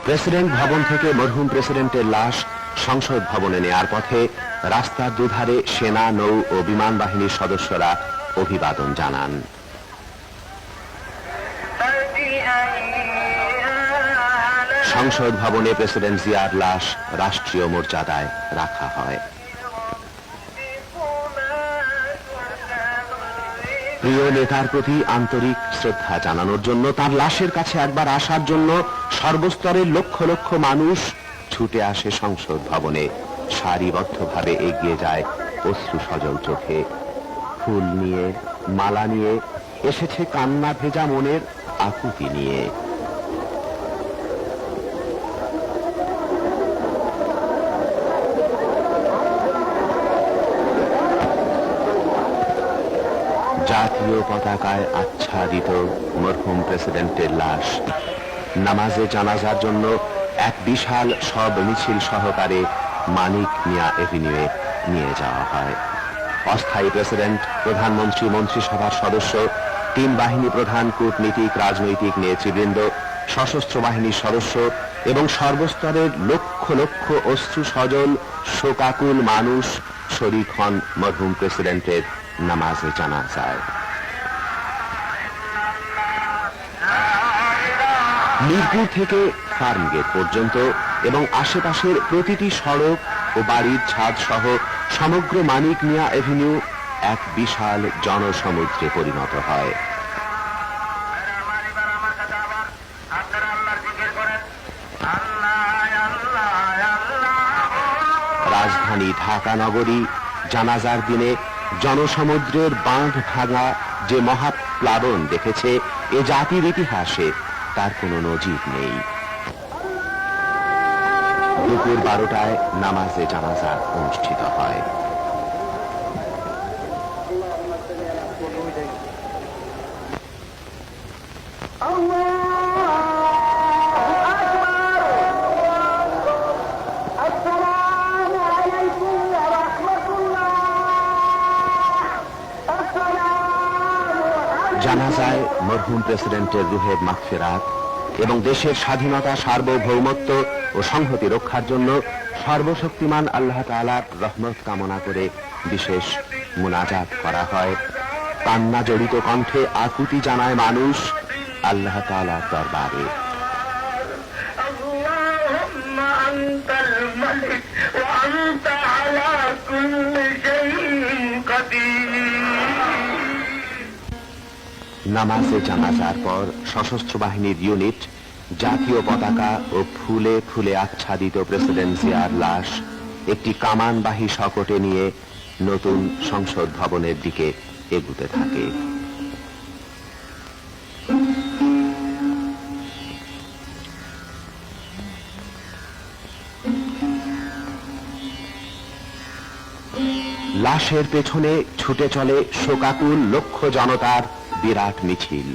President ভবন থেকে মরহুম প্রেসিডেন্টের লাশ সংসদ ভবনে নেয়ার পথে রাস্তার দুধারে সেনা, নৌ ও বিমান বাহিনীর সদস্যরা অভিবাদন জানান। সংসদ ভবনে প্রেসিডেন্ট জিয়ার লাশ রাষ্ট্রীয় মর্যাদায় রাখা হয়। প্রিয় নেতার প্রতি আন্তরিক শ্রদ্ধা জানানোর জন্য, তার লাশের কাছে একবার আসার জন্য সর্বস্তরের লক্ষ লক্ষ মানুষ ছুটে আসে সংসদ ভবনে। সারিবদ্ধভাবে এগিয়ে যায় অশ্রু সজল চোখে। ফুল নিয়ে, মালা নিয়ে, এসেছে কান্না ভেজা মনের আকুতি নিয়ে। জাতীয় পতাকায় আচ্ছাদিত মরহুম প্রেসিডেন্টের লাশ নামাজে জানাজার জন্য এক বিশাল সব মিছিল সহকারে মানিক মিয়া এভিনিউয়ে নিয়ে যাওয়া হয়। অস্থায়ী প্রেসিডেন্ট, প্রধানমন্ত্রী, মন্ত্রিসভার সদস্য, তিন বাহিনী প্রধান, কূটনীতিক, রাজনৈতিক নেতৃবৃন্দ, সশস্ত্র বাহিনীর সদস্য এবং সর্বস্তরের লক্ষ লক্ষ অশ্রু সজল শোকাকুল মানুষ শরীক হন মরহুম প্রেসিডেন্টের নামাজে জানাজায়। মিরপুর থেকে ফার্মগেট পর্যন্ত এবং আশেপাশের প্রতিটি সড়ক ও বাড়ির ছাদ সহ সমগ্র মানিক মিয়া এভিনিউ এক বিশাল জনসমুদ্রে পরিণত হয়। রাজধানী ঢাকা নগরী জানাজার দিনে জনসমুদ্রের বাঁধ ভাঙা যে মহাপ্লাবন দেখেছে, এ জাতির ইতিহাসে তার কোনো নজির নেই। দুপুর 12টায় নামাজে জানাজা অনুষ্ঠিত হয়। জানাজায় মরহুম প্রেসিডেন্টের রুহের মাগফিরাত এবং দেশের স্বাধীনতা, সার্বভৌমত্ব ও সংহতি রক্ষার জন্য সর্বশক্তিমান আল্লাহ তাআলার রহমত কামনা করে বিশেষ মুনাজাত করা হয়। কান্না জড়িত কণ্ঠে আকুতি জানায় মানুষ আল্লাহ তাআলার দরবারে। আল্লাহুম্মা আনতাল মালিক ওয়া আনতা আলা কুল্লি শাইইন কাদির। নামাজে জানাজার পর সশস্ত্র বাহিনীর ইউনিট জাতীয় পতাকা ও ফুলে ফুলে আচ্ছাদিত প্রেসিডেন্ট জিয়ার লাশ একটি কামানবাহী শকটে নিয়ে নতুন সংসদ ভবনের দিকে এগুতে থাকে। লাশের পেছনে ছুটে চলে শোকাকুল লক্ষ জনতার বিরাট মিছিল।